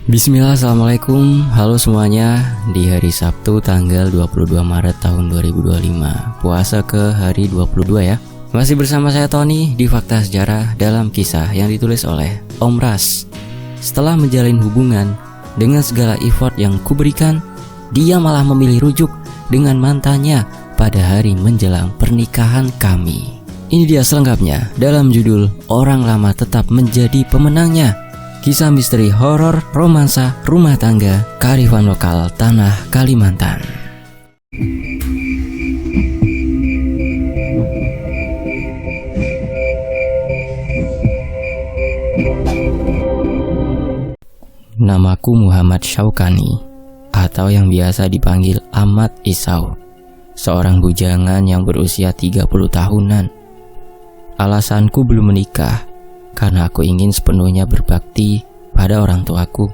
Bismillah, assalamualaikum. Halo semuanya. Di hari Sabtu tanggal 22 Maret tahun 2025, puasa ke hari 22 ya. Masih bersama saya Tony di Fakta Sejarah dalam kisah yang ditulis oleh Om Ras. Setelah menjalin hubungan dengan segala effort yang kuberikan, dia malah memilih rujuk dengan mantannya pada hari menjelang pernikahan kami. Ini dia selengkapnya dalam judul Orang Lama Tetap Menjadi Pemenangnya. Kisah misteri horor, romansa, rumah tangga, kearifan lokal tanah Kalimantan. Namaku Muhammad Syaukani, atau yang biasa dipanggil Ahmad Isau, seorang bujangan yang berusia 30 tahunan. Alasanku belum menikah karena aku ingin sepenuhnya berbakti pada orang tuaku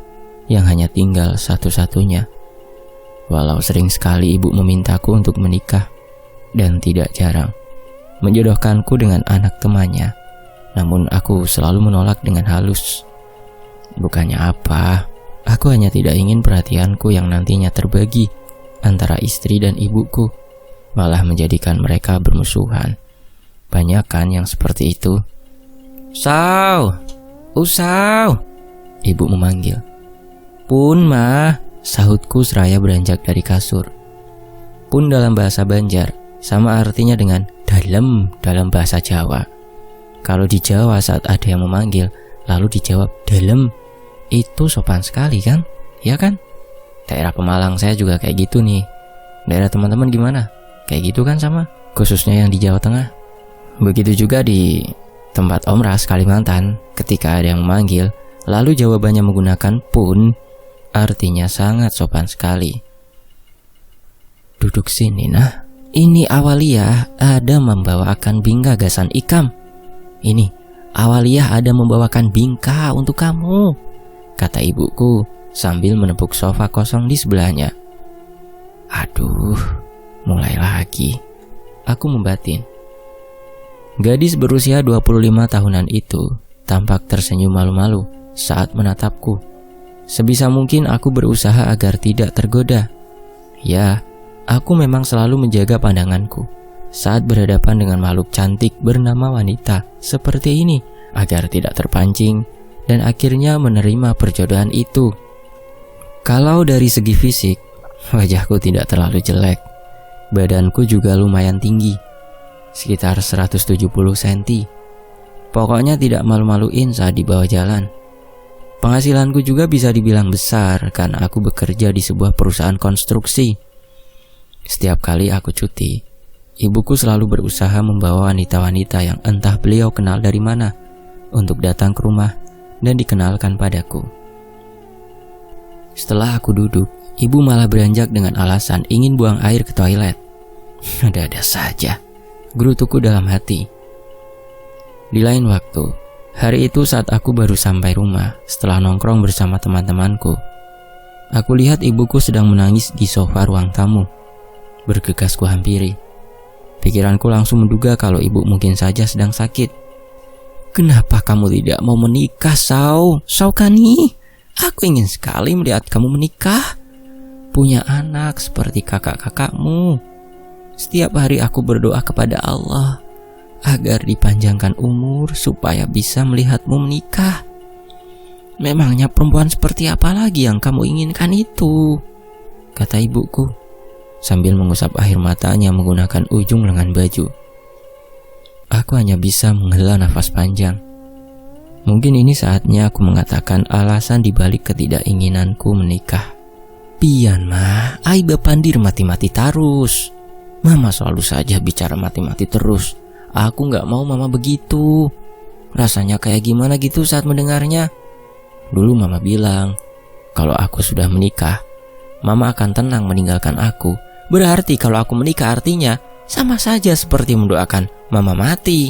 yang hanya tinggal satu-satunya. Walau sering sekali ibu memintaku untuk menikah dan tidak jarang menjodohkanku dengan anak temannya, namun aku selalu menolak dengan halus. Bukannya apa, aku hanya tidak ingin perhatianku yang nantinya terbagi antara istri dan ibuku malah menjadikan mereka bermusuhan. Banyak kan yang seperti itu. Usau, Usau, ibu memanggil. Pun mah, sahutku seraya beranjak dari kasur. Pun dalam bahasa Banjar sama artinya dengan dalam bahasa Jawa. Kalau di Jawa saat ada yang memanggil lalu dijawab dalem, itu sopan sekali kan? Ya kan? Daerah Pemalang saya juga kayak gitu nih. Daerah teman-teman gimana? Kayak gitu kan sama? Khususnya yang di Jawa Tengah. Begitu juga di tempat Om Ras Kalimantan, ketika ada yang memanggil lalu jawabannya menggunakan pun, artinya sangat sopan sekali. Duduk sini nah, ini Awaliyah ada membawakan bingka gasan ikam. Ini Awaliyah ada membawakan bingka untuk kamu, kata ibuku sambil menepuk sofa kosong di sebelahnya. Aduh, mulai lagi, aku membatin. Gadis berusia 25 tahunan itu tampak tersenyum malu-malu saat menatapku. Sebisa mungkin aku berusaha agar tidak tergoda. Ya, aku memang selalu menjaga pandanganku saat berhadapan dengan makhluk cantik bernama wanita seperti ini agar tidak terpancing dan akhirnya menerima perjodohan itu. Kalau dari segi fisik, wajahku tidak terlalu jelek. Badanku juga lumayan tinggi, sekitar 170 cm. Pokoknya tidak malu-maluin saat dibawa jalan. Penghasilanku juga bisa dibilang besar karena aku bekerja di sebuah perusahaan konstruksi. Setiap kali aku cuti, ibuku selalu berusaha membawa wanita-wanita yang entah beliau kenal dari mana untuk datang ke rumah dan dikenalkan padaku. Setelah aku duduk, ibu malah beranjak dengan alasan ingin buang air ke toilet. Ada-ada saja, gerutuku dalam hati. Di lain waktu, hari itu saat aku baru sampai rumah setelah nongkrong bersama teman-temanku, aku lihat ibuku sedang menangis di sofa ruang tamu. Bergegas ku hampiri. Pikiranku langsung menduga kalau ibu mungkin saja sedang sakit. Kenapa kamu tidak mau menikah, Saukani? Aku ingin sekali melihat kamu menikah, punya anak seperti kakak-kakakmu. Setiap hari aku berdoa kepada Allah agar dipanjangkan umur supaya bisa melihatmu menikah. Memangnya perempuan seperti apa lagi yang kamu inginkan itu? Kata ibuku sambil mengusap air matanya menggunakan ujung lengan baju. Aku hanya bisa menghela nafas panjang. Mungkin ini saatnya aku mengatakan alasan dibalik ketidakinginanku menikah. Pian mah, ai bepandir mati-mati tarus. Mama selalu saja bicara mati-mati terus. Aku gak mau mama begitu. Rasanya kayak gimana gitu saat mendengarnya. Dulu mama bilang, kalau aku sudah menikah, mama akan tenang meninggalkan aku. Berarti kalau aku menikah artinya sama saja seperti mendoakan mama mati.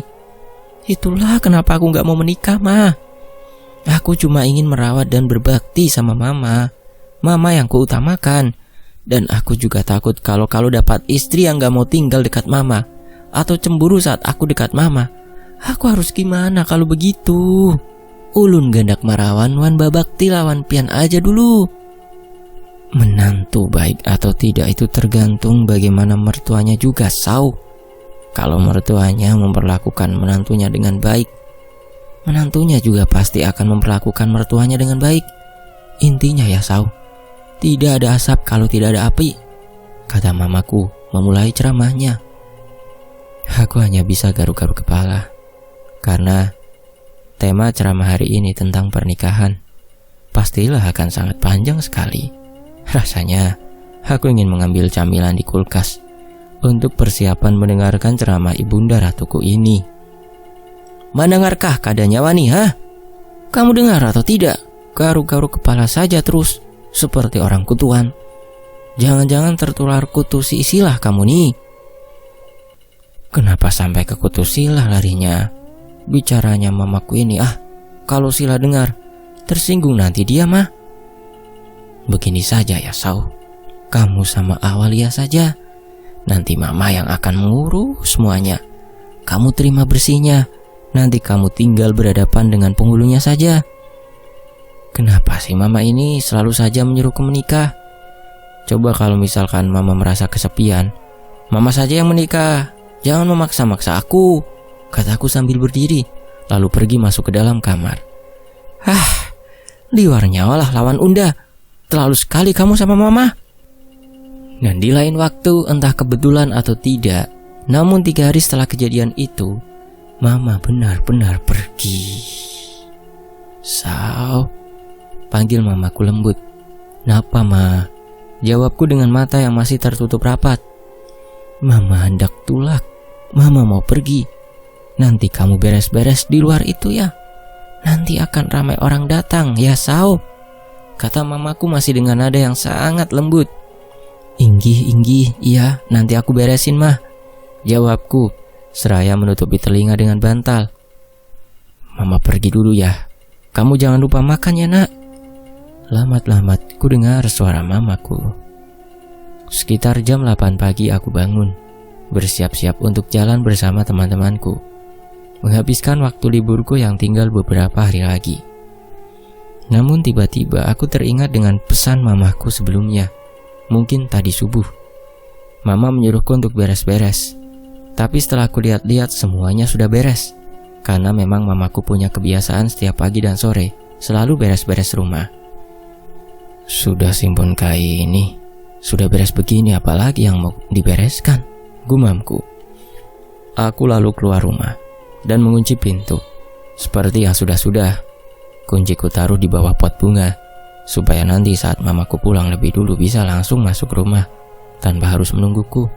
Itulah kenapa aku gak mau menikah, Ma. Aku cuma ingin merawat dan berbakti sama mama. Mama yang kuutamakan. Dan aku juga takut kalau dapat istri yang gak mau tinggal dekat mama, atau cemburu saat aku dekat mama. Aku harus gimana kalau begitu? Ulun gandak marawan wan babakti lawan pian aja dulu. Menantu baik atau tidak itu tergantung bagaimana mertuanya juga, Sau. Kalau mertuanya memperlakukan menantunya dengan baik, menantunya juga pasti akan memperlakukan mertuanya dengan baik. Intinya ya, Sau, tidak ada asap kalau tidak ada api, kata mamaku memulai ceramahnya. Aku hanya bisa garuk-garuk kepala, karena tema ceramah hari ini tentang pernikahan. Pastilah akan sangat panjang sekali. Rasanya aku ingin mengambil camilan di kulkas untuk persiapan mendengarkan ceramah ibunda ratuku ini. Mendengarkah keadaannya Wani, ha? Kamu dengar atau tidak? Garuk-garuk kepala saja terus, seperti orang kutuan. Jangan-jangan tertular kutu si Silah kamu nih. Kenapa sampai ke kutu Silah larinya? Bicaranya mamaku ini, kalau Sila dengar, tersinggung nanti dia mah. Begini saja ya, Sau. Kamu sama Awalia saja. Nanti mama yang akan mengurus semuanya. Kamu terima bersihnya. Nanti kamu tinggal berhadapan dengan penghulunya saja. Kenapa sih mama ini selalu saja menyuruhku menikah? Coba kalau misalkan mama merasa kesepian, mama saja yang menikah. Jangan memaksa-maksa aku, kataku sambil berdiri, lalu pergi masuk ke dalam kamar. Liwar nyawalah lawan unda. Terlalu sekali kamu sama mama. Dan di lain waktu, entah kebetulan atau tidak, namun 3 hari setelah kejadian itu, mama benar-benar pergi. Sau, panggil mamaku lembut. Napa ma? Jawabku dengan mata yang masih tertutup rapat. Mama hendak tulak. Mama mau pergi. Nanti kamu beres-beres di luar itu ya. Nanti akan ramai orang datang ya, Sau, kata mamaku masih dengan nada yang sangat lembut. Inggih, iya, nanti aku beresin mah, jawabku seraya menutupi telinga dengan bantal. Mama pergi dulu ya. Kamu jangan lupa makan ya, nak. Lamat-lamat ku dengar suara mamaku. Sekitar jam 8 pagi aku bangun, bersiap-siap untuk jalan bersama teman-temanku, menghabiskan waktu liburku yang tinggal beberapa hari lagi. Namun tiba-tiba aku teringat dengan pesan mamaku sebelumnya. Mungkin tadi subuh mama menyuruhku untuk beres-beres. Tapi setelah aku lihat-lihat semuanya sudah beres. Karena memang mamaku punya kebiasaan setiap pagi dan sore selalu beres-beres rumah. Sudah simpon kain ini, sudah beres begini, apalagi yang mau dibereskan, gumamku. Aku lalu keluar rumah dan mengunci pintu. Seperti yang sudah-sudah, kunciku taruh di bawah pot bunga, supaya nanti saat mamaku pulang lebih dulu bisa langsung masuk rumah tanpa harus menungguku.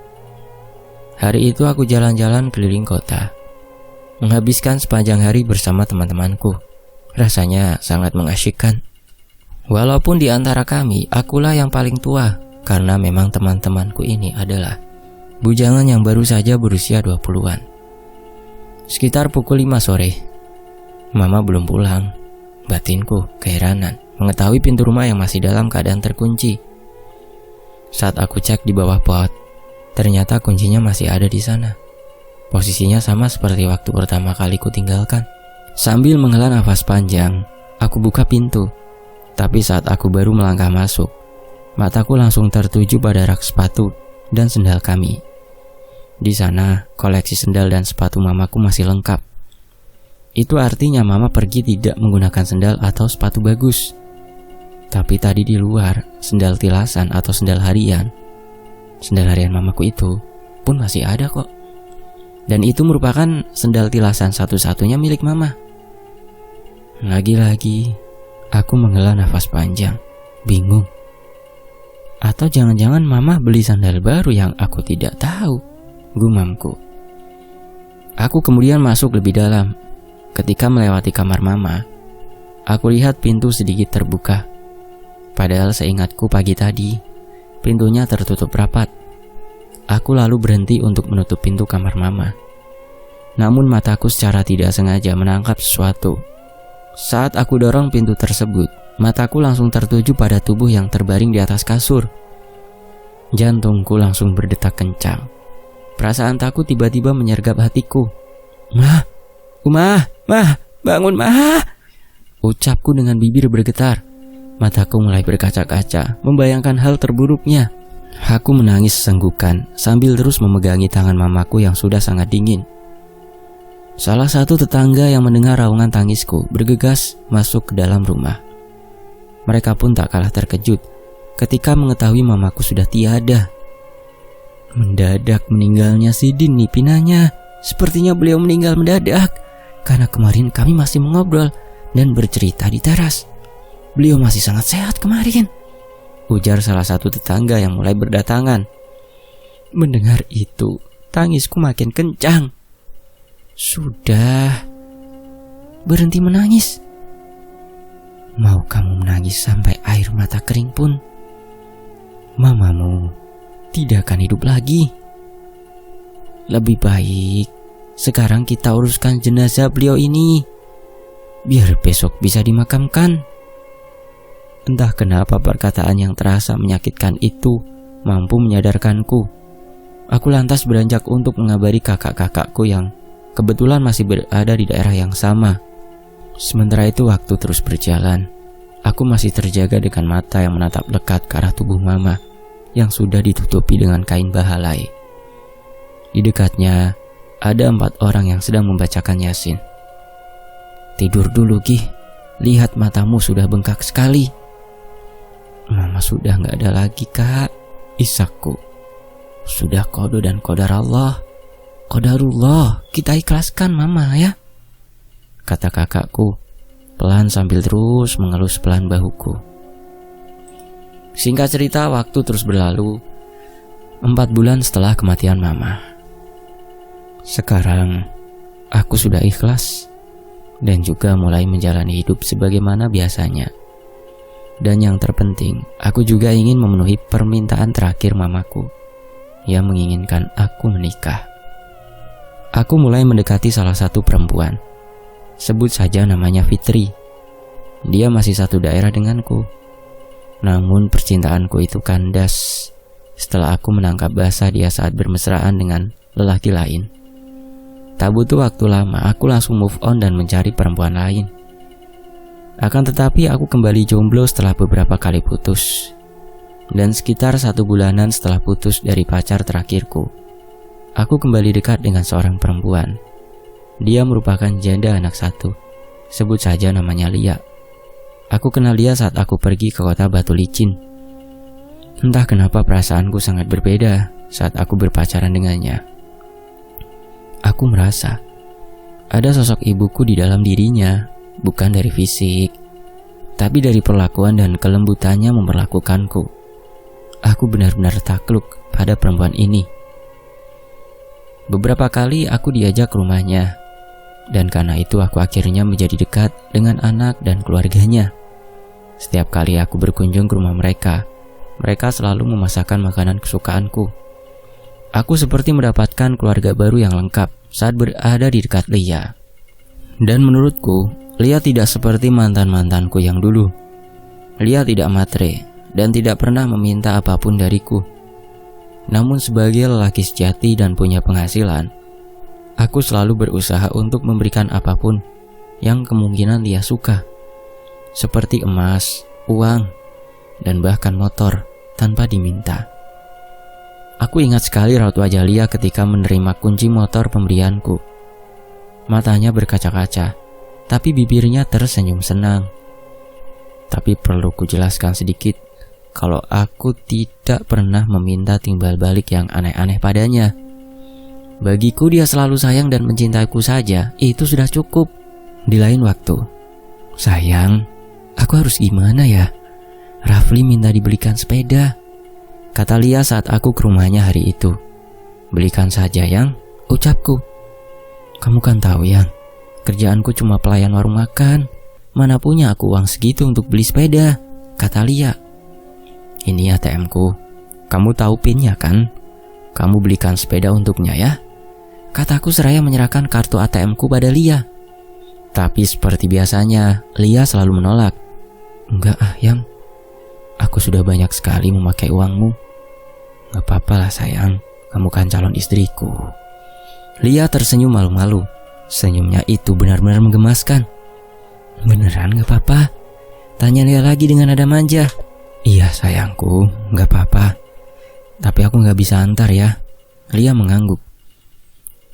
Hari itu aku jalan-jalan keliling kota, menghabiskan sepanjang hari bersama teman-temanku. Rasanya sangat mengasyikkan. Walaupun di antara kami, akulah yang paling tua, karena memang teman-temanku ini adalah bujangan yang baru saja berusia 20-an. Sekitar pukul 5 sore, mama belum pulang. Batinku keheranan mengetahui pintu rumah yang masih dalam keadaan terkunci. Saat aku cek di bawah pot, ternyata kuncinya masih ada di sana. Posisinya sama seperti waktu pertama kali ku tinggalkan. Sambil menghela nafas panjang, aku buka pintu. Tapi saat aku baru melangkah masuk, mataku langsung tertuju pada rak sepatu dan sendal kami. Di sana, koleksi sendal dan sepatu mamaku masih lengkap. Itu artinya mama pergi tidak menggunakan sendal atau sepatu bagus. Tapi tadi di luar, sendal tilasan atau sendal harian mamaku itu pun masih ada kok. Dan itu merupakan sendal tilasan satu-satunya milik mama. Lagi-lagi, aku menghela nafas panjang, bingung. Atau jangan-jangan mama beli sandal baru yang aku tidak tahu, gumamku. Aku kemudian masuk lebih dalam. Ketika melewati kamar mama, aku lihat pintu sedikit terbuka. Padahal seingatku pagi tadi, pintunya tertutup rapat. Aku lalu berhenti untuk menutup pintu kamar mama. Namun mataku secara tidak sengaja menangkap sesuatu. Saat aku dorong pintu tersebut, mataku langsung tertuju pada tubuh yang terbaring di atas kasur. Jantungku langsung berdetak kencang. Perasaan takut tiba-tiba menyergap hatiku. Mah, bangun mah. ucapku dengan bibir bergetar. Mataku mulai berkaca-kaca, membayangkan hal terburuknya. Aku menangis sesenggukan sambil terus memegangi tangan mamaku yang sudah sangat dingin. Salah satu tetangga yang mendengar raungan tangisku bergegas masuk ke dalam rumah. Mereka pun tak kalah terkejut ketika mengetahui mamaku sudah tiada. Mendadak meninggalnya si Din nih pinanya. Sepertinya beliau meninggal mendadak karena kemarin kami masih mengobrol dan bercerita di teras. Beliau masih sangat sehat kemarin, ujar salah satu tetangga yang mulai berdatangan. Mendengar itu, tangisku makin kencang. Sudah, berhenti menangis. Mau kamu menangis sampai air mata kering pun, mamamu tidak akan hidup lagi. Lebih baik sekarang kita uruskan jenazah beliau ini, biar besok bisa dimakamkan. Entah kenapa perkataan yang terasa menyakitkan itu mampu menyadarkanku. Aku lantas beranjak untuk mengabari kakak-kakakku yang kebetulan masih berada di daerah yang sama. Sementara itu waktu terus berjalan. Aku masih terjaga dengan mata yang menatap lekat ke arah tubuh mama yang sudah ditutupi dengan kain bahalai. Di dekatnya ada 4 orang yang sedang membacakan Yasin. Tidur dulu Gih, lihat matamu sudah bengkak sekali. Mama sudah gak ada lagi kak, isakku. Sudah qada dan qadar Allah, qadarullah, kita ikhlaskan mama ya, kata kakakku pelan sambil terus mengelus pelan bahuku. Singkat cerita, waktu terus berlalu. 4 bulan setelah kematian mama. Sekarang aku sudah ikhlas dan juga mulai menjalani hidup sebagaimana biasanya. Dan yang terpenting, aku juga ingin memenuhi permintaan terakhir mamaku yang menginginkan aku menikah. Aku mulai mendekati salah satu perempuan. Sebut saja namanya Fitri. Dia masih satu daerah denganku. Namun percintaanku itu kandas setelah aku menangkap basah dia saat bermesraan dengan lelaki lain. Tak butuh waktu lama, aku langsung move on dan mencari perempuan lain. Akan tetapi aku kembali jomblo setelah beberapa kali putus. Dan sekitar 1 bulanan setelah putus dari pacar terakhirku, aku kembali dekat dengan seorang perempuan. Dia merupakan janda anak 1. Sebut saja namanya Lia. Aku kenal dia saat aku pergi ke kota Batu Licin. Entah kenapa perasaanku sangat berbeda saat aku berpacaran dengannya. Aku merasa ada sosok ibuku di dalam dirinya, bukan dari fisik, tapi dari perlakuan dan kelembutannya memperlakukanku. Aku benar-benar takluk pada perempuan ini. Beberapa kali aku diajak ke rumahnya, dan karena itu aku akhirnya menjadi dekat dengan anak dan keluarganya. Setiap kali aku berkunjung ke rumah mereka, mereka selalu memasakkan makanan kesukaanku. Aku seperti mendapatkan keluarga baru yang lengkap saat berada di dekat Lia. Dan menurutku, Lia tidak seperti mantan-mantanku yang dulu. Lia tidak matre dan tidak pernah meminta apapun dariku. Namun sebagai lelaki sejati dan punya penghasilan, aku selalu berusaha untuk memberikan apapun yang kemungkinan Lia suka. Seperti emas, uang, dan bahkan motor tanpa diminta. Aku ingat sekali raut wajah Lia ketika menerima kunci motor pemberianku. Matanya berkaca-kaca, tapi bibirnya tersenyum senang. Tapi perlu kujelaskan sedikit, kalau aku tidak pernah meminta timbal balik yang aneh-aneh padanya. Bagiku dia selalu sayang dan mencintaiku saja, itu sudah cukup. Di lain waktu, sayang, aku harus gimana ya? Rafli minta dibelikan sepeda, kata Lia saat aku ke rumahnya hari itu. Belikan saja yang, ucapku. Kamu kan tahu yang, kerjaanku cuma pelayan warung makan. Mana punya aku uang segitu untuk beli sepeda, kata Lia. Ini ATM-ku, kamu tahu PIN-nya kan? Kamu belikan sepeda untuknya ya, kataku seraya menyerahkan kartu ATM-ku pada Lia. Tapi seperti biasanya, Lia selalu menolak. Enggak yang, aku sudah banyak sekali memakai uangmu. Gak apa-apa lah sayang, kamu kan calon istriku. Lia tersenyum malu-malu. Senyumnya itu benar-benar menggemaskan. Beneran gak apa-apa? Tanya Lia lagi dengan nada manja. Iya sayangku, gak apa-apa. Tapi aku gak bisa antar ya. Lia mengangguk.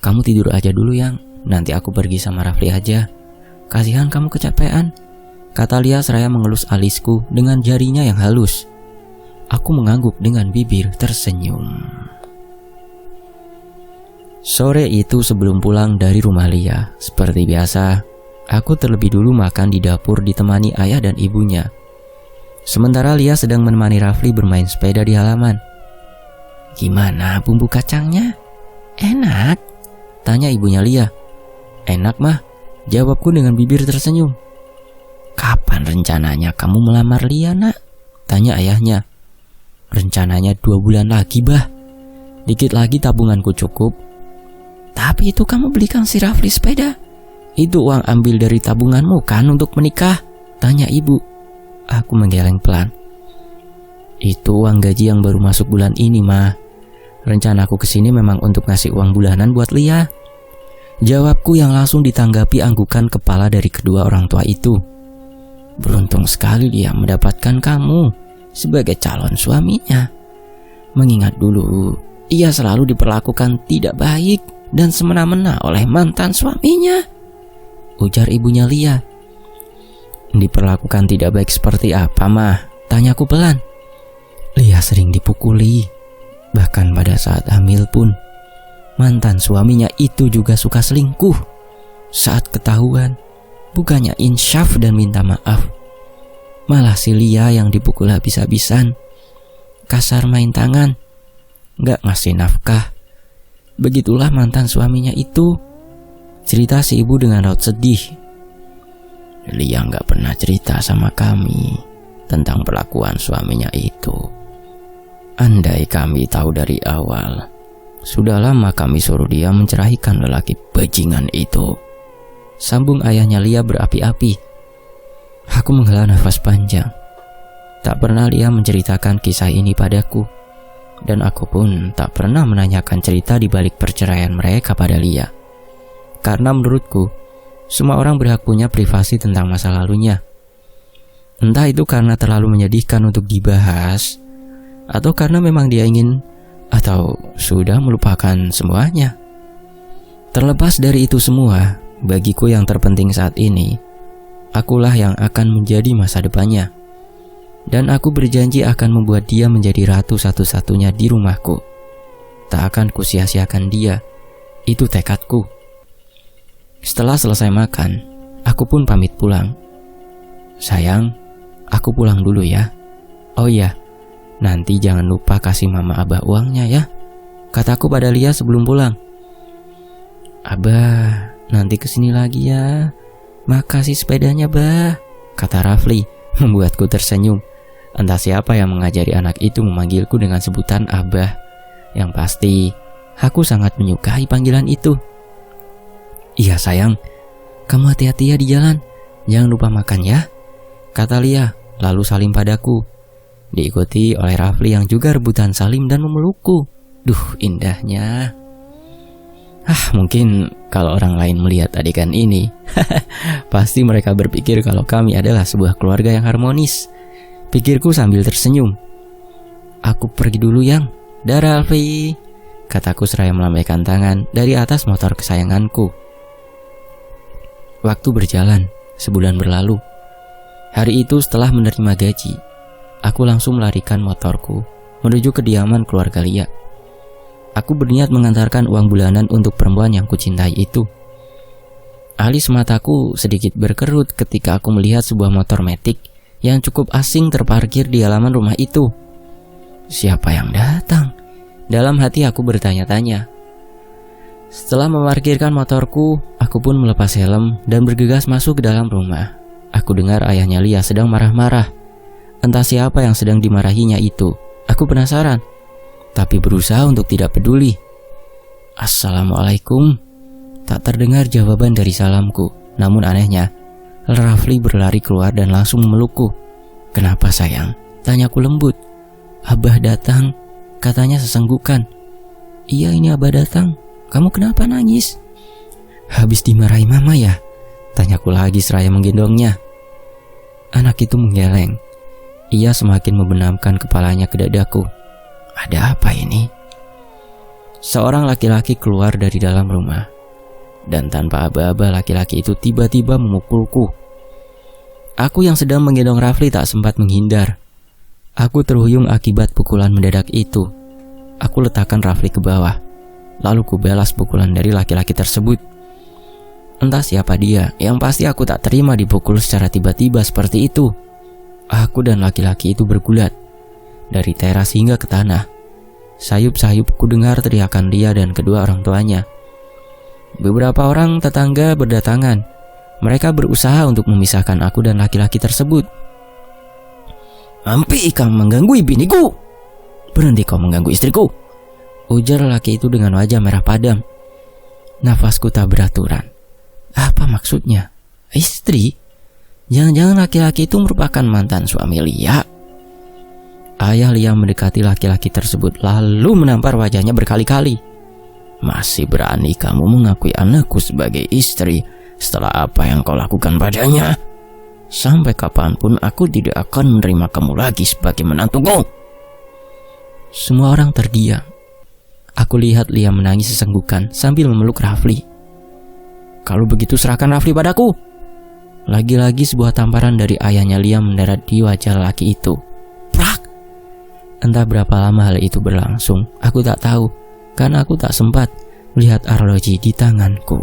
Kamu tidur aja dulu Yang. Nanti aku pergi sama Rafli aja. Kasihan kamu kecapean, kata Lia seraya mengelus alisku dengan jarinya yang halus. Aku mengangguk dengan bibir tersenyum. Sore itu sebelum pulang dari rumah Lia, seperti biasa, aku terlebih dulu makan di dapur ditemani ayah dan ibunya. Sementara Lia sedang menemani Rafli bermain sepeda di halaman. Gimana bumbu kacangnya? Enak? Tanya ibunya Lia. Enak mah, jawabku dengan bibir tersenyum. Kapan rencananya kamu melamar Lia nak? Tanya ayahnya. Rencananya 2 bulan lagi bah. Dikit lagi tabunganku cukup. Tapi itu kamu belikan si Rafli sepeda. Itu uang ambil dari tabunganmu kan untuk menikah? Tanya ibu. Aku menggeleng pelan. Itu uang gaji yang baru masuk bulan ini mah. Rencanaku kesini memang untuk ngasih uang bulanan buat Lia. Jawabku yang langsung ditanggapi anggukan kepala dari kedua orang tua itu. Beruntung sekali dia mendapatkan kamu sebagai calon suaminya. Mengingat dulu, ia selalu diperlakukan tidak baik dan semena-mena oleh mantan suaminya, ujar ibunya Lia. Diperlakukan tidak baik seperti apa mah? Tanyaku pelan. Lia sering dipukuli. Bahkan pada saat hamil pun, mantan suaminya itu juga suka selingkuh. Saat ketahuan, bukannya insyaf dan minta maaf, malah si Lia yang dipukul habis-habisan. Kasar main tangan, gak ngasih nafkah. Begitulah mantan suaminya itu, cerita si ibu dengan raut sedih. Lia gak pernah cerita sama kami tentang perlakuan suaminya itu. Andai kami tahu dari awal, sudah lama kami suruh dia menceraikan lelaki bajingan itu. Sambung ayahnya Lia berapi-api. Aku menghela nafas panjang. Tak pernah Lia menceritakan kisah ini padaku, dan aku pun tak pernah menanyakan cerita di balik perceraian mereka pada Lia. Karena menurutku, semua orang berhak punya privasi tentang masa lalunya. Entah itu karena terlalu menyedihkan untuk dibahas, atau karena memang dia ingin atau sudah melupakan semuanya. Terlepas dari itu semua, bagiku yang terpenting saat ini, akulah yang akan menjadi masa depannya. Dan aku berjanji akan membuat dia menjadi ratu satu-satunya di rumahku. Tak akan kusia-siakan dia, itu tekadku. Setelah selesai makan, aku pun pamit pulang. Sayang, aku pulang dulu ya. Oh iya, nanti jangan lupa kasih mama abah uangnya ya, kataku pada Lia sebelum pulang. Abah, nanti kesini lagi ya. Makasih sepedanya bah, kata Rafli, membuatku tersenyum. Entah siapa yang mengajari anak itu memanggilku dengan sebutan abah. Yang pasti, aku sangat menyukai panggilan itu. Iya sayang, kamu hati-hati ya di jalan. Jangan lupa makan ya, kata Lia, lalu salim padaku. Diikuti oleh Rafli yang juga rebutan salim dan memelukku. Duh, indahnya. Mungkin kalau orang lain melihat adegan ini, pasti mereka berpikir kalau kami adalah sebuah keluarga yang harmonis, pikirku sambil tersenyum. Aku pergi dulu Yang. Dah Rafli, kataku seraya melambaikan tangan dari atas motor kesayanganku. Waktu berjalan, sebulan berlalu. Hari itu setelah menerima gaji, aku langsung melarikan motorku menuju kediaman keluarga Lia. Aku berniat mengantarkan uang bulanan untuk perempuan yang kucintai itu. Alis mataku sedikit berkerut ketika aku melihat sebuah motor metik yang cukup asing terparkir di halaman rumah itu. Siapa yang datang? Dalam hati aku bertanya-tanya. Setelah memarkirkan motorku, aku pun melepas helm dan bergegas masuk ke dalam rumah. Aku dengar ayahnya Lia sedang marah-marah. Entah siapa yang sedang dimarahinya itu. Aku penasaran, tapi berusaha untuk tidak peduli. Assalamualaikum. Tak terdengar jawaban dari salamku. Namun anehnya, Rafli berlari keluar dan langsung memelukku. Kenapa sayang? Tanyaku lembut. Abah datang, katanya sesenggukan. Iya, ini Abah datang. Kamu kenapa nangis? Habis dimarahi mama ya? Tanyaku lagi seraya menggendongnya. Anak itu menggeleng. Ia semakin membenamkan kepalanya ke dadaku. Ada apa ini? Seorang laki-laki keluar dari dalam rumah. Dan tanpa aba-aba laki-laki itu tiba-tiba memukulku. Aku yang sedang menggendong Rafli tak sempat menghindar. Aku terhuyung akibat pukulan mendadak itu. Aku letakkan Rafli ke bawah. Lalu ku balas pukulan dari laki-laki tersebut. Entah siapa dia, yang pasti aku tak terima dipukul secara tiba-tiba seperti itu. Aku dan laki-laki itu bergulat. Dari teras hingga ke tanah. Sayup-sayup ku dengar teriakan dia dan kedua orang tuanya. Beberapa orang tetangga berdatangan. Mereka berusaha untuk memisahkan aku dan laki-laki tersebut. "Ampi kau mengganggu biniku. Berhenti kau mengganggu istriku," ujar laki itu dengan wajah merah padam. Nafasku tak beraturan. Apa maksudnya? Istri? Jangan-jangan laki-laki itu merupakan mantan suami Lia. Ayah Lia mendekati laki-laki tersebut lalu menampar wajahnya berkali-kali. "Masih berani kamu mengakui anakku sebagai istri setelah apa yang kau lakukan padanya? Sampai kapanpun aku tidak akan menerima kamu lagi sebagai menantuku." Semua orang terdiam. Aku lihat Lia menangis sesenggukan sambil memeluk Rafli. "Kalau begitu serahkan Rafli padaku." Lagi-lagi sebuah tamparan dari ayahnya Lia mendarat di wajah laki itu. Prak! Entah berapa lama hal itu berlangsung, aku tak tahu, karena aku tak sempat melihat arloji di tanganku.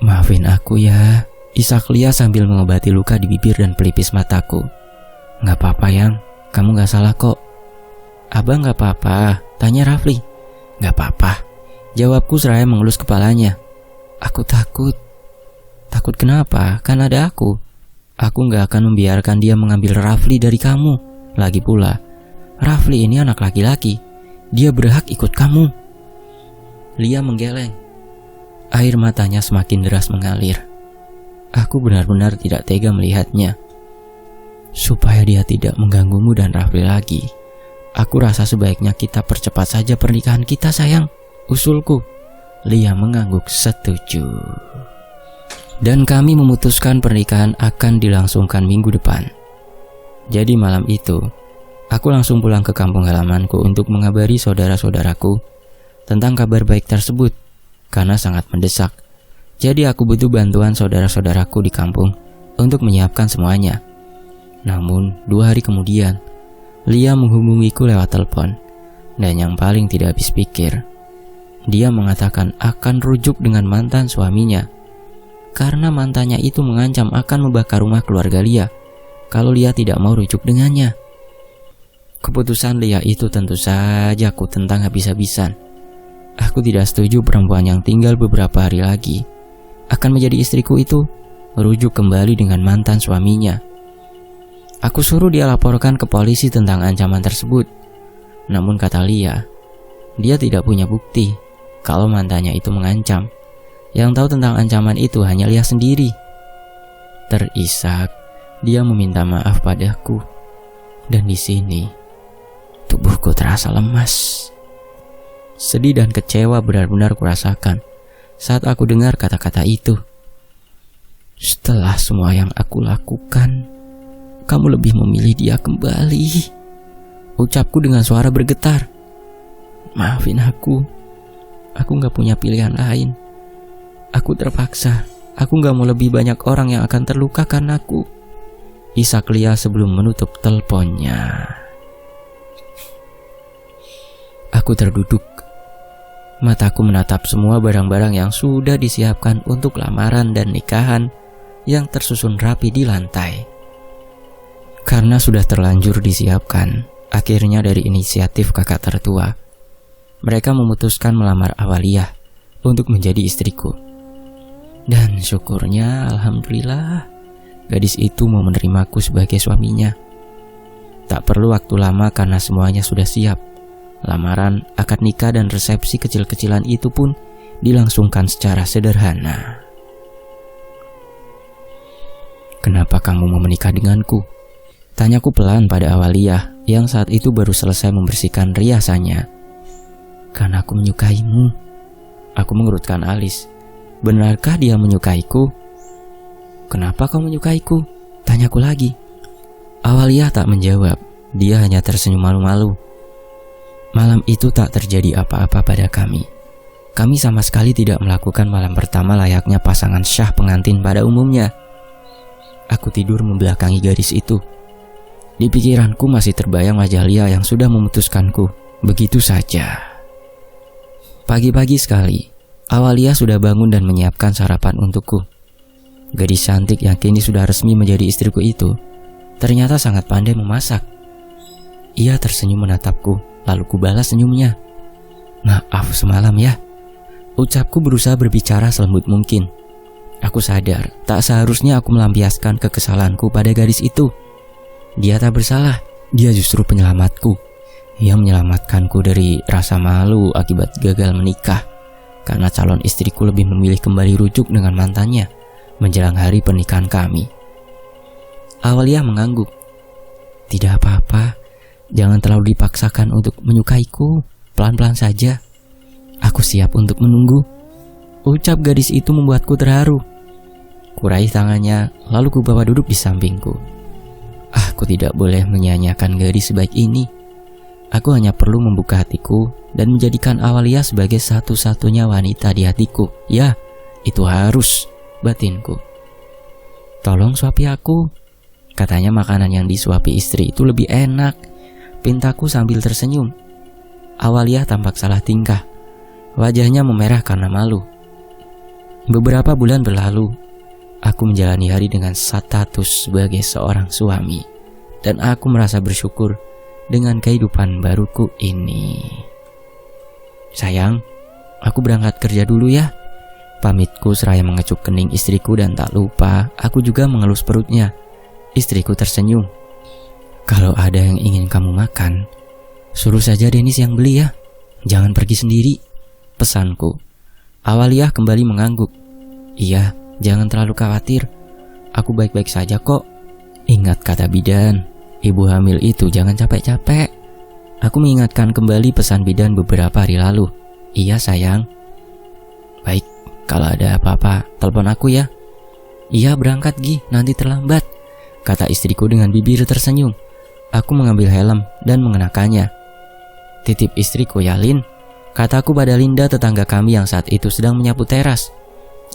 "Maafin aku ya," isak Lia sambil mengobati luka di bibir dan pelipis mataku. "Gak apa-apa Yang, kamu gak salah kok." "Abang gak apa-apa?" tanya Rafli. "Gak apa-apa," jawabku seraya mengelus kepalanya. "Aku takut." "Takut kenapa? Kan ada aku. Aku gak akan membiarkan dia mengambil Rafli dari kamu. Lagi pula, Rafli ini anak laki-laki. Dia berhak ikut kamu." Lia menggeleng. Air matanya semakin deras mengalir. Aku benar-benar tidak tega melihatnya. "Supaya dia tidak mengganggumu dan Rafli lagi, aku rasa sebaiknya kita percepat saja pernikahan kita sayang," usulku. Lia mengangguk setuju. Dan kami memutuskan pernikahan akan dilangsungkan minggu depan. Jadi malam itu, aku langsung pulang ke kampung halamanku untuk mengabari saudara-saudaraku tentang kabar baik tersebut karena sangat mendesak. Jadi aku butuh bantuan saudara-saudaraku di kampung untuk menyiapkan semuanya. Namun 2 hari kemudian, Lia menghubungiku lewat telepon. Dan yang paling tidak habis pikir, dia mengatakan akan rujuk dengan mantan suaminya. Karena mantannya itu mengancam akan membakar rumah keluarga Lia kalau Lia tidak mau rujuk dengannya. Keputusan Lia itu tentu saja aku tentang habis-habisan. Aku tidak setuju perempuan yang tinggal beberapa hari lagi akan menjadi istriku itu merujuk kembali dengan mantan suaminya. Aku suruh dia laporkan ke polisi tentang ancaman tersebut. Namun kata Lia, dia tidak punya bukti kalau mantannya itu mengancam. Yang tahu tentang ancaman itu hanya Lia sendiri. Terisak, dia meminta maaf padaku. Dan di sini, tubuhku terasa lemas. Sedih dan kecewa benar-benar kurasakan saat aku dengar kata-kata itu. "Setelah semua yang aku lakukan, kamu lebih memilih dia kembali," ucapku dengan suara bergetar. "Maafin aku gak punya pilihan lain. Aku terpaksa, aku gak mau lebih banyak orang yang akan terluka karena aku," isak Lia sebelum menutup teleponnya. Aku terduduk. Mataku menatap semua barang-barang yang sudah disiapkan untuk lamaran dan nikahan yang tersusun rapi di lantai. Karena sudah terlanjur disiapkan, akhirnya dari inisiatif kakak tertua, mereka memutuskan melamar Awaliyah untuk menjadi istriku. Dan syukurnya, alhamdulillah, gadis itu mau menerimaku sebagai suaminya. Tak perlu waktu lama karena semuanya sudah siap. Lamaran, akad nikah dan resepsi kecil-kecilan itu pun dilangsungkan secara sederhana. "Kenapa kamu mau menikah denganku?" tanyaku pelan pada Awaliyah yang saat itu baru selesai membersihkan riasannya. "Karena aku menyukaimu," aku mengerutkan alis. Benarkah dia menyukaiku? Kenapa kau menyukaiku? Tanyaku lagi. Awaliyah tak menjawab. Dia hanya tersenyum malu-malu. Malam itu tak terjadi apa-apa pada kami. Kami sama sekali tidak melakukan malam pertama layaknya pasangan syah pengantin pada umumnya. Aku tidur membelakangi gadis itu. Di pikiranku masih terbayang wajah Lia yang sudah memutuskanku. Begitu saja. Pagi-pagi sekali, Awaliyah sudah bangun dan menyiapkan sarapan untukku. Gadis cantik yang kini sudah resmi menjadi istriku itu ternyata sangat pandai memasak. Ia tersenyum menatapku, lalu kubalas senyumnya. Maaf semalam ya. Ucapku berusaha berbicara selembut mungkin. Aku sadar, tak seharusnya aku melampiaskan kekesalanku pada gadis itu. Dia tak bersalah, dia justru penyelamatku. Ia menyelamatkanku dari rasa malu akibat gagal menikah. Karena calon istriku lebih memilih kembali rujuk dengan mantannya menjelang hari pernikahan kami. Awaliyah mengangguk. Tidak apa-apa, jangan terlalu dipaksakan untuk menyukaiku. Pelan-pelan saja. Aku siap untuk menunggu. Ucap gadis itu membuatku terharu. Kuraih tangannya, lalu kubawa duduk di sampingku. Aku tidak boleh menyia-nyiakan gadis sebaik ini. Aku hanya perlu membuka hatiku dan menjadikan Awaliyah sebagai satu-satunya wanita di hatiku. Ya, itu harus, batinku. Tolong suapi aku. Katanya makanan yang disuapi istri itu lebih enak. Pintaku sambil tersenyum. Awaliyah tampak salah tingkah. Wajahnya memerah karena malu. Beberapa bulan berlalu. Aku menjalani hari dengan status sebagai seorang suami. Dan aku merasa bersyukur dengan kehidupan baruku ini. Sayang, aku berangkat kerja dulu ya. Pamitku seraya mengecup kening istriku dan tak lupa aku juga mengelus perutnya. Istriku tersenyum. Kalau ada yang ingin kamu makan, suruh saja Dennis yang beli ya. Jangan pergi sendiri, pesanku. Awaliyah kembali mengangguk. Iya, jangan terlalu khawatir. Aku baik-baik saja kok. Ingat kata bidan, ibu hamil itu jangan capek-capek. Aku mengingatkan kembali pesan bidan beberapa hari lalu. Iya sayang. Baik, kalau ada apa-apa, telepon aku ya. Iya berangkat Gi, nanti terlambat, kata istriku dengan bibir tersenyum. Aku mengambil helm dan mengenakannya. Titip istriku ya Lin, kataku pada Linda tetangga kami yang saat itu sedang menyapu teras.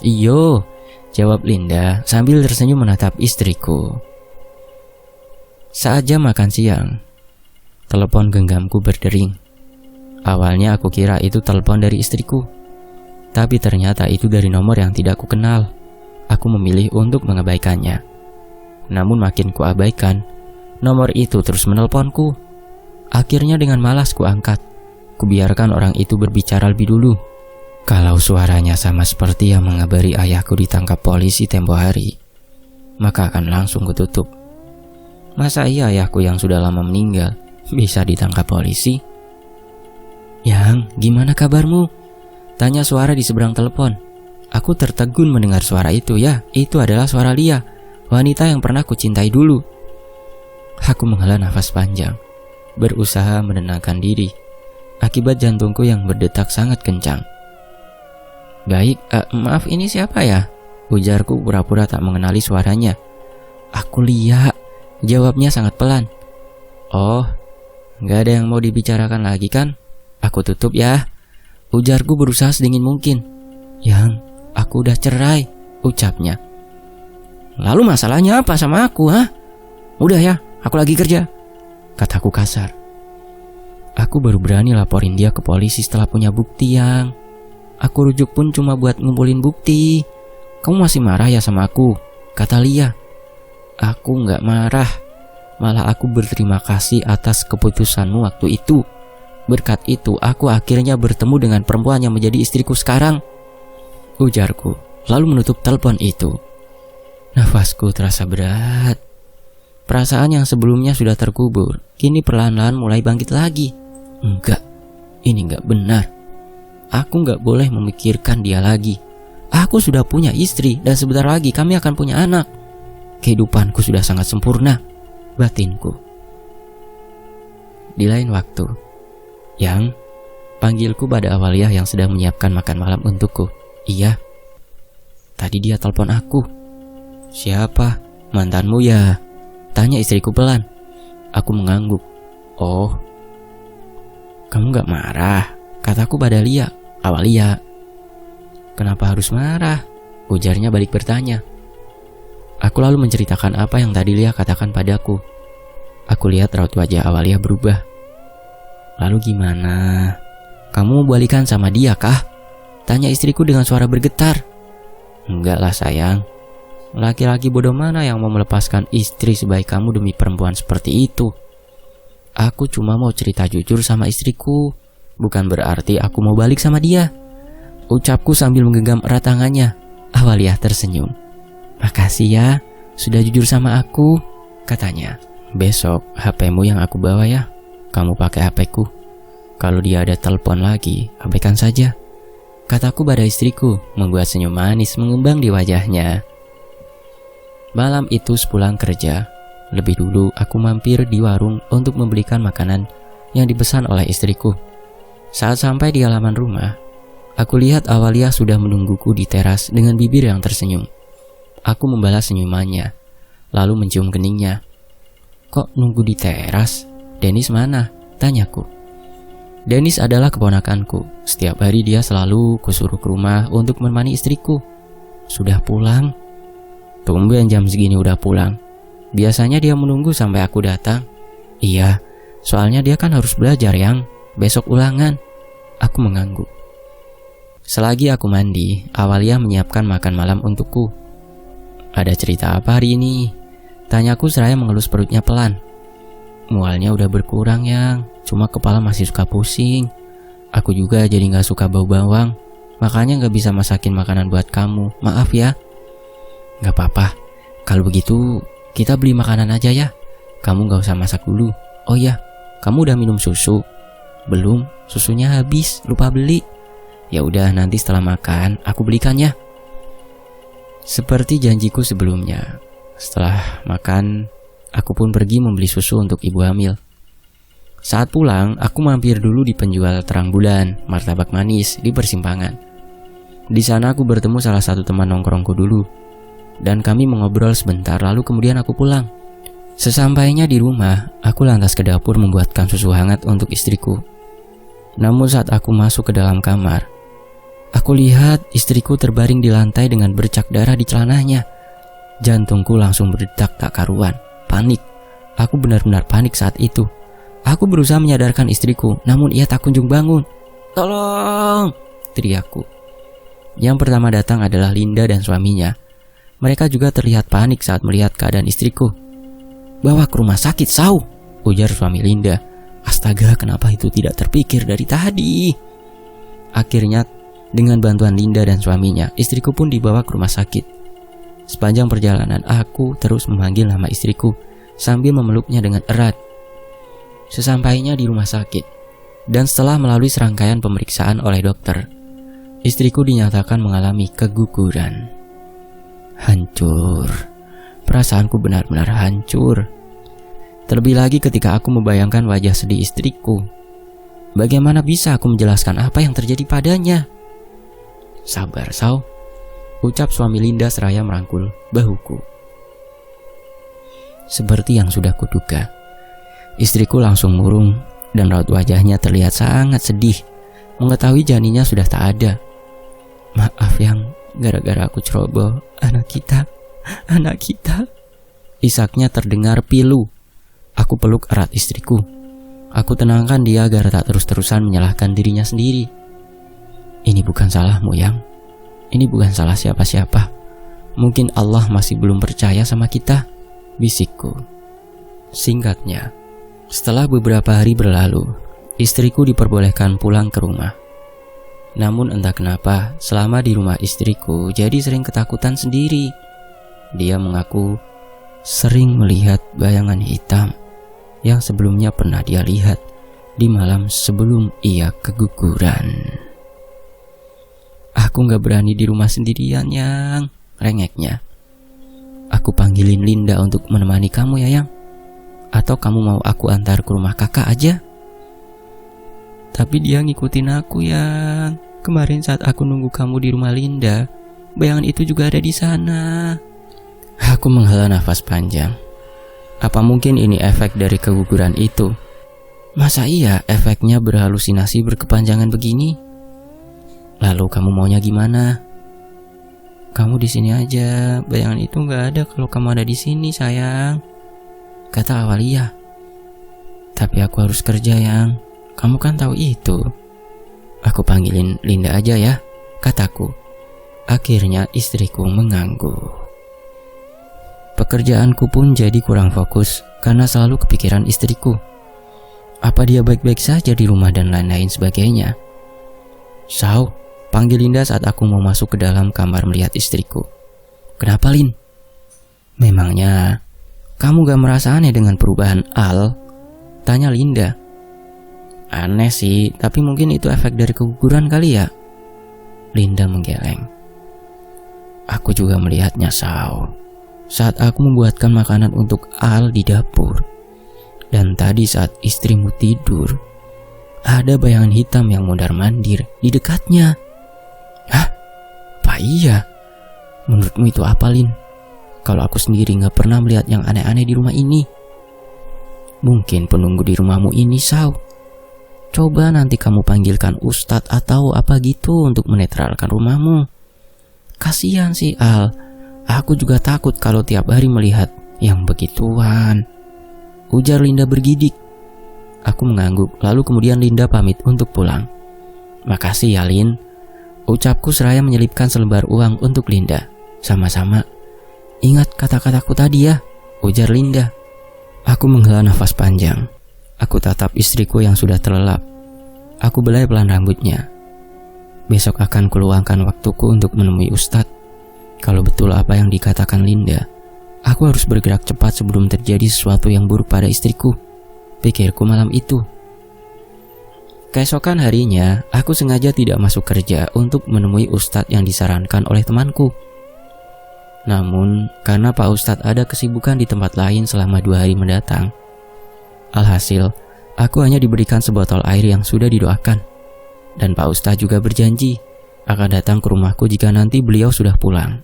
Iyo, jawab Linda sambil tersenyum menatap istriku. Saat jam makan siang, telepon genggamku berdering. Awalnya aku kira itu telepon dari istriku, tapi ternyata itu dari nomor yang tidak kukenal. Aku memilih untuk mengabaikannya. Namun makin kuabaikan, nomor itu terus menelponku. Akhirnya dengan malas kuangkat. Kubiarkan orang itu berbicara lebih dulu. Kalau suaranya sama seperti yang mengabari ayahku ditangkap polisi tempo hari, maka akan langsung kututup. Masa iya ayahku yang sudah lama meninggal bisa ditangkap polisi? Yang, gimana kabarmu? Tanya suara di seberang telepon. Aku tertegun mendengar suara itu. Ya, itu adalah suara Lia, wanita yang pernah kucintai dulu. Aku menghela nafas panjang, berusaha menenangkan diri akibat jantungku yang berdetak sangat kencang. Baik, maaf ini siapa ya? Ujarku pura-pura tak mengenali suaranya. Aku Lia, jawabnya sangat pelan. Oh, gak ada yang mau dibicarakan lagi kan? Aku tutup ya, ujarku berusaha sedingin mungkin. Yang, aku udah cerai, ucapnya. Lalu masalahnya apa sama aku, ha? Udah ya, aku lagi kerja, kataku kasar. Aku baru berani laporin dia ke polisi setelah punya bukti. Yang aku rujuk pun cuma buat ngumpulin bukti. Kamu masih marah ya sama aku, kata Lia. Aku gak marah, malah aku berterima kasih atas keputusanmu waktu itu. Berkat itu aku akhirnya bertemu dengan perempuan yang menjadi istriku sekarang, ujarku, lalu menutup telepon itu. Nafasku terasa berat. Perasaan yang sebelumnya sudah terkubur kini perlahan-lahan mulai bangkit lagi. Enggak, ini enggak benar. Aku enggak boleh memikirkan dia lagi. Aku sudah punya istri dan sebentar lagi kami akan punya anak. Kehidupanku sudah sangat sempurna, batinku. Di lain waktu, Yang, panggilku pada Awaliyah yang sedang menyiapkan makan malam untukku. Iya, Tadi dia telepon aku. Siapa? Mantanmu ya? Tanya istriku pelan. Aku mengangguk. Oh, kamu gak marah? Kataku pada Awalia. Kenapa harus marah? Ujarnya balik bertanya. Aku lalu menceritakan apa yang tadi Lia katakan padaku. Aku lihat raut wajah Awalia berubah. Lalu gimana? Kamu mau balikan sama dia kah? Tanya istriku dengan suara bergetar. Enggak lah sayang. Laki-laki bodoh mana yang mau melepaskan istri sebaik kamu demi perempuan seperti itu? Aku cuma mau cerita jujur sama istriku. Bukan berarti aku mau balik sama dia. Ucapku sambil menggenggam erat tangannya. Awalia tersenyum. Makasih ya, sudah jujur sama aku, katanya. Besok HP-mu yang aku bawa ya. Kamu pakai HP-ku. Kalau dia ada telepon lagi, abaikan saja, kataku pada istriku, membuat senyum manis mengembang di wajahnya. Malam itu sepulang kerja, lebih dulu aku mampir di warung untuk membelikan makanan yang dipesan oleh istriku. Saat sampai di halaman rumah, aku lihat Awalia sudah menungguku di teras dengan bibir yang tersenyum. Aku membalas senyumannya, lalu mencium keningnya. Kok nunggu di teras? Dennis mana? Tanyaku. Dennis adalah keponakanku. Setiap hari dia selalu kusuruh ke rumah untuk menemani istriku. Sudah pulang? Tumben jam segini udah pulang. Biasanya dia menunggu sampai aku datang. Iya, soalnya dia kan harus belajar yang besok ulangan. Aku mengangguk. Selagi aku mandi, Awalia menyiapkan makan malam untukku. Ada cerita apa hari ini? Tanyaku seraya mengelus perutnya pelan. Mualnya udah berkurang yang, cuma kepala masih suka pusing. Aku juga jadi gak suka bau bawang, makanya gak bisa masakin makanan buat kamu. Maaf ya. Gak apa-apa. Kalau begitu kita beli makanan aja ya. Kamu gak usah masak dulu. Oh iya, kamu udah minum susu? Belum, susunya habis, lupa beli. Ya udah, nanti setelah makan aku belikan ya. Seperti janjiku sebelumnya, setelah makan aku pun pergi membeli susu untuk ibu hamil. Saat pulang, aku mampir dulu di penjual terang bulan, martabak manis di persimpangan. Di sana aku bertemu salah satu teman nongkrongku dulu, dan kami mengobrol sebentar lalu kemudian aku pulang. Sesampainya di rumah, aku lantas ke dapur membuatkan susu hangat untuk istriku. Namun saat aku masuk ke dalam kamar, aku lihat istriku terbaring di lantai dengan bercak darah di celananya. Jantungku langsung berdetak tak karuan. Panik. Aku benar-benar panik saat itu. Aku berusaha menyadarkan istriku, namun ia tak kunjung bangun. Tolong! Teriakku. Yang pertama datang adalah Linda dan suaminya. Mereka juga terlihat panik saat melihat keadaan istriku. Bawa ke rumah sakit, Sau! Ujar suami Linda. Astaga, kenapa itu tidak terpikir dari tadi? Akhirnya, dengan bantuan Linda dan suaminya, istriku pun dibawa ke rumah sakit. Sepanjang perjalanan, aku terus memanggil nama istriku sambil memeluknya dengan erat. Sesampainya di rumah sakit, dan setelah melalui serangkaian pemeriksaan oleh dokter, istriku dinyatakan mengalami keguguran. Hancur. Perasaanku benar-benar hancur. Terlebih lagi ketika aku membayangkan wajah sedih istriku. Bagaimana bisa aku menjelaskan apa yang terjadi padanya? Sabar, Sau, ucap suami Linda seraya merangkul bahuku. Seperti yang sudah kuduga, istriku langsung murung dan raut wajahnya terlihat sangat sedih mengetahui janinnya sudah tak ada. Maaf yang, gara-gara aku ceroboh anak kita. Isaknya terdengar pilu. Aku peluk erat istriku. Aku tenangkan dia agar tak terus-terusan menyalahkan dirinya sendiri. Ini bukan salahmu, Yang. Ini bukan salah siapa-siapa. Mungkin Allah masih belum percaya sama kita, bisikku. Singkatnya, setelah beberapa hari berlalu, istriku diperbolehkan pulang ke rumah. Namun entah kenapa, selama di rumah istriku jadi sering ketakutan sendiri. Dia mengaku sering melihat bayangan hitam yang sebelumnya pernah dia lihat di malam sebelum ia keguguran. Aku gak berani di rumah sendirian, Yang, rengeknya. Aku panggilin Linda untuk menemani kamu ya, Yang. Atau kamu mau aku antar ke rumah kakak aja? Tapi dia ngikutin aku, Yang. Kemarin saat aku nunggu kamu di rumah Linda, bayangan itu juga ada di sana. Aku menghela nafas panjang. Apa mungkin ini efek dari keguguran itu? Masa iya efeknya berhalusinasi berkepanjangan begini? Lalu kamu maunya gimana? Kamu di sini aja, bayangan itu nggak ada kalau kamu ada di sini sayang, kata Awalia. Tapi aku harus kerja yang, kamu kan tahu itu. Aku panggilin Linda aja ya, kataku. Akhirnya istriku mengangguk. Pekerjaanku pun jadi kurang fokus karena selalu kepikiran istriku. Apa dia baik-baik saja di rumah dan lain-lain sebagainya. Sau, panggil Linda saat aku mau masuk ke dalam kamar melihat istriku. Kenapa, Lin? Memangnya kamu gak merasa aneh dengan perubahan Al? Tanya Linda. Aneh sih, tapi mungkin itu efek dari keguguran kali ya. Linda menggeleng. Aku juga melihatnya, Sau. Saat aku membuatkan makanan untuk Al di dapur. Dan tadi saat istrimu tidur, ada bayangan hitam yang mondar-mandir di dekatnya. Hah? Apa iya? Menurutmu itu apa, Lin? Kalau aku sendiri gak pernah melihat yang aneh-aneh di rumah ini. Mungkin penunggu di rumahmu ini, Sau. Coba nanti kamu panggilkan ustadz atau apa gitu untuk menetralkan rumahmu. Kasihan sih Al. Aku juga takut kalau tiap hari melihat yang begituan, ujar Linda bergidik. Aku mengangguk, lalu kemudian Linda pamit untuk pulang. Makasih ya, Lin, ucapku seraya menyelipkan selembar uang untuk Linda. Sama-sama. Ingat kata-kataku tadi ya, ujar Linda. Aku menghela nafas panjang. Aku tatap istriku yang sudah terlelap. Aku belai pelan rambutnya. Besok akan kuluangkan waktuku untuk menemui ustadz. Kalau betul apa yang dikatakan Linda, aku harus bergerak cepat sebelum terjadi sesuatu yang buruk pada istriku, pikirku malam itu. Keesokan harinya, aku sengaja tidak masuk kerja untuk menemui ustadz yang disarankan oleh temanku. Namun, karena Pak Ustadz ada kesibukan di tempat lain selama 2 hari mendatang, alhasil, aku hanya diberikan sebotol air yang sudah didoakan. Dan Pak Ustadz juga berjanji akan datang ke rumahku jika nanti beliau sudah pulang.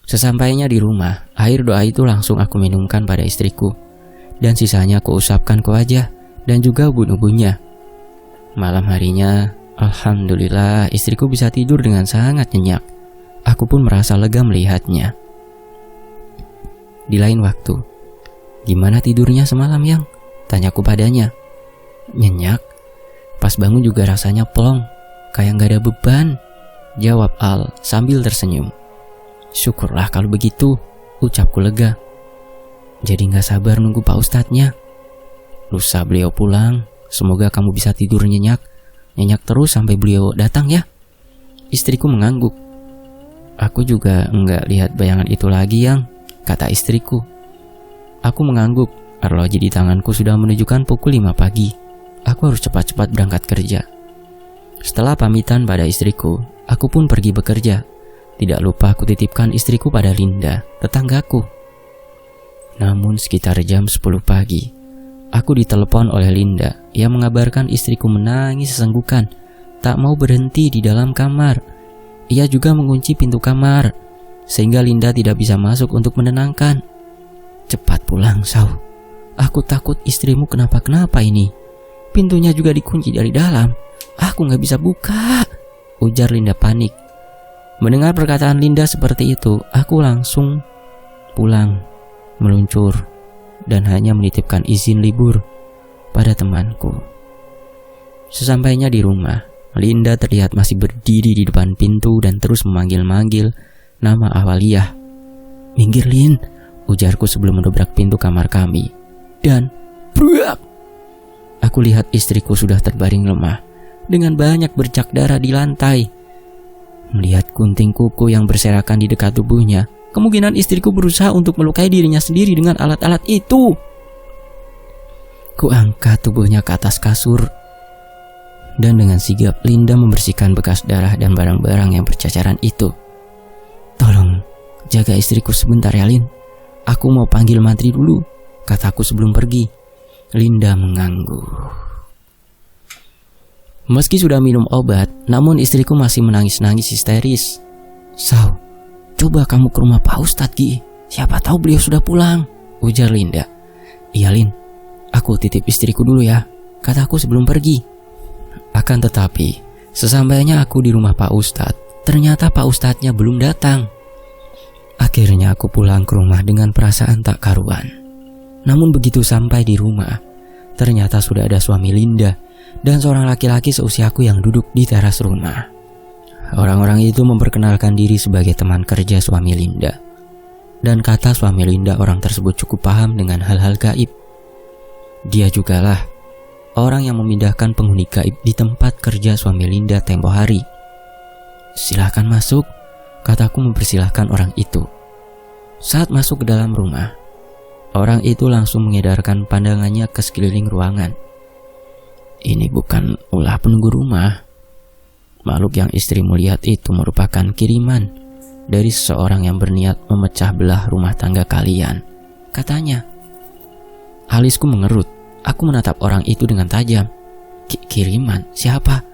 Sesampainya di rumah, air doa itu langsung aku minumkan pada istriku, dan sisanya aku usapkan ke wajah dan juga ubun-ubunnya. Malam harinya, alhamdulillah istriku bisa tidur dengan sangat nyenyak. Aku pun merasa lega melihatnya. Di lain waktu, gimana tidurnya semalam, Yang? Tanyaku padanya. Nyenyak. Pas bangun juga rasanya plong, kayak gak ada beban, jawab Al sambil tersenyum. Syukurlah kalau begitu, ucapku lega. Jadi gak sabar nunggu Pak Ustadznya. Lusa beliau pulang, semoga kamu bisa tidur nyenyak terus sampai beliau datang ya. Istriku mengangguk. Aku juga enggak lihat bayangan itu lagi, Yang, kata istriku. Aku mengangguk, arloji di tanganku sudah menunjukkan pukul 5 pagi. Aku harus cepat-cepat berangkat kerja. Setelah pamitan pada istriku, aku pun pergi bekerja. Tidak lupa aku titipkan istriku pada Linda, tetanggaku. Namun sekitar jam 10 pagi, aku ditelepon oleh Linda yang mengabarkan istriku menangis sesenggukan, tak mau berhenti di dalam kamar. Ia juga mengunci pintu kamar, sehingga Linda tidak bisa masuk untuk menenangkan. Cepat pulang, Sau. Aku takut istrimu kenapa-kenapa ini. Pintunya juga dikunci dari dalam. Aku gak bisa buka, ujar Linda panik. Mendengar perkataan Linda seperti itu, aku langsung pulang, meluncur, dan hanya menitipkan izin libur pada temanku. Sesampainya di rumah, Linda terlihat masih berdiri di depan pintu dan terus memanggil-manggil nama Awaliyah. Minggir, Lin, ujarku sebelum mendobrak pintu kamar kami. Dan bruak! Aku lihat istriku sudah terbaring lemah dengan banyak bercak darah di lantai. Melihat gunting kuku yang berserakan di dekat tubuhnya, kemungkinan istriku berusaha untuk melukai dirinya sendiri dengan alat-alat itu. Kuangkat tubuhnya ke atas kasur, dan dengan sigap Linda membersihkan bekas darah dan barang-barang yang bercacaran itu. Tolong jaga istriku sebentar ya, Lin. Aku mau panggil mantri dulu, kataku sebelum pergi. Linda mengangguk. Meski sudah minum obat, namun istriku masih menangis-nangis histeris. "Sau, coba kamu ke rumah Pak Ustadz Gi. Siapa tahu beliau sudah pulang," ujar Linda. "Iya Lin, aku titip istriku dulu ya," kataku sebelum pergi. Akan tetapi, sesampainya aku di rumah Pak Ustadz, ternyata Pak Ustadznya belum datang. Akhirnya aku pulang ke rumah dengan perasaan tak karuan. Namun begitu sampai di rumah, ternyata sudah ada suami Linda dan seorang laki-laki seusiaku yang duduk di teras rumah. Orang-orang itu memperkenalkan diri sebagai teman kerja suami Linda. Dan kata suami Linda, orang tersebut cukup paham dengan hal-hal gaib. Dia jugalah orang yang memindahkan penghuni gaib di tempat kerja suami Linda tempo hari. "Silahkan masuk," kataku mempersilahkan orang itu. Saat masuk ke dalam rumah, orang itu langsung mengedarkan pandangannya ke sekeliling ruangan. "Ini bukan ulah penunggu rumah. Makhluk yang istrimu lihat itu merupakan kiriman dari seseorang yang berniat memecah belah rumah tangga kalian," katanya. Alisku mengerut. Aku menatap orang itu dengan tajam. Kiriman? Siapa?"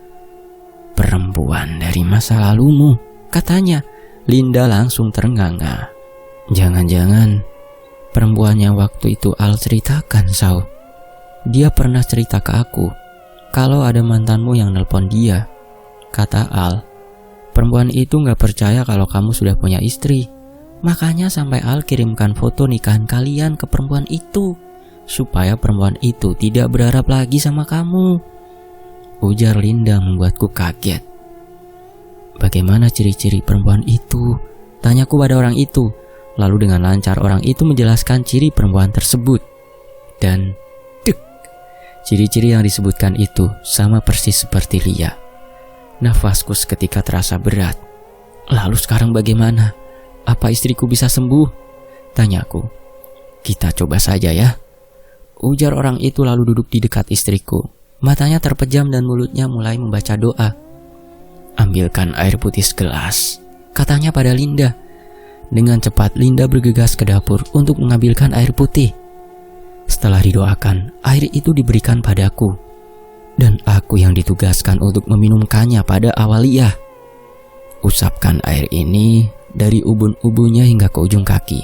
"Perempuan dari masa lalumu," katanya. Linda langsung terengah-engah. "Jangan-jangan perempuannya waktu itu Al ceritakan, Sau. Dia pernah cerita ke aku kalau ada mantanmu yang nelpon dia," kata Al. "Perempuan itu gak percaya kalau kamu sudah punya istri. Makanya sampai Al kirimkan foto nikahan kalian ke perempuan itu, supaya perempuan itu tidak berharap lagi sama kamu," ujar Linda membuatku kaget. "Bagaimana ciri-ciri perempuan itu?" tanyaku pada orang itu. Lalu dengan lancar orang itu menjelaskan ciri perempuan tersebut. Dan dek, ciri-ciri yang disebutkan itu sama persis seperti Lia. Nafasku seketika terasa berat. "Lalu sekarang bagaimana? Apa istriku bisa sembuh?" tanyaku. "Kita coba saja ya," ujar orang itu lalu duduk di dekat istriku. Matanya terpejam dan mulutnya mulai membaca doa. "Ambilkan air putih segelas," katanya pada Linda. Dengan cepat Linda bergegas ke dapur untuk mengambilkan air putih. Setelah didoakan, air itu diberikan padaku. Dan aku yang ditugaskan untuk meminumkannya pada awaliyah. "Usapkan air ini dari ubun-ubunnya hingga ke ujung kaki.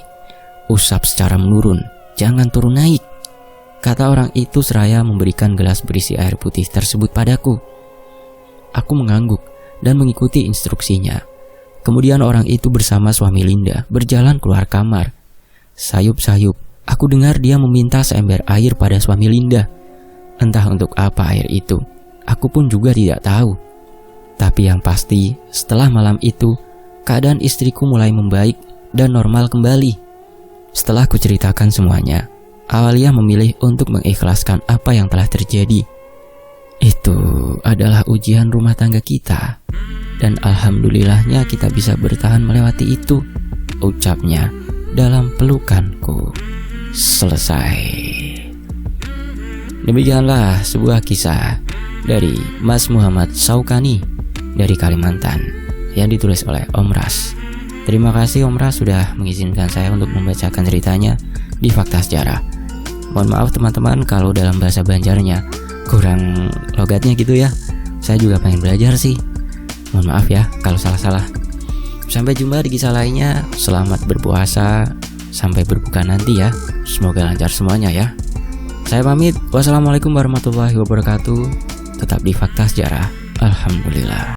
Usap secara menurun, jangan turun naik," kata orang itu seraya memberikan gelas berisi air putih tersebut padaku. Aku mengangguk dan mengikuti instruksinya. Kemudian orang itu bersama suami Linda berjalan keluar kamar. Sayup-sayup, aku dengar dia meminta seember air pada suami Linda. Entah untuk apa air itu, aku pun juga tidak tahu. Tapi yang pasti, setelah malam itu, keadaan istriku mulai membaik dan normal kembali. Setelah ku ceritakan semuanya, Awalia memilih untuk mengikhlaskan apa yang telah terjadi. "Itu adalah ujian rumah tangga kita, dan alhamdulillahnya kita bisa bertahan melewati itu," ucapnya dalam pelukanku. Selesai. Demikianlah sebuah kisah dari Mas Muhammad Saukani dari Kalimantan yang ditulis oleh Om Ras. Terima kasih Om Ras sudah mengizinkan saya untuk membacakan ceritanya di Fakta Sejarah. Mohon maaf teman-teman kalau dalam bahasa Banjarnya kurang logatnya gitu ya. Saya juga pengen belajar sih. Mohon maaf ya kalau salah-salah. Sampai jumpa di kisah lainnya. Selamat berpuasa sampai berbuka nanti ya. Semoga lancar semuanya ya. Saya pamit. Wassalamualaikum warahmatullahi wabarakatuh. Tetap di Fakta Sejarah. Alhamdulillah.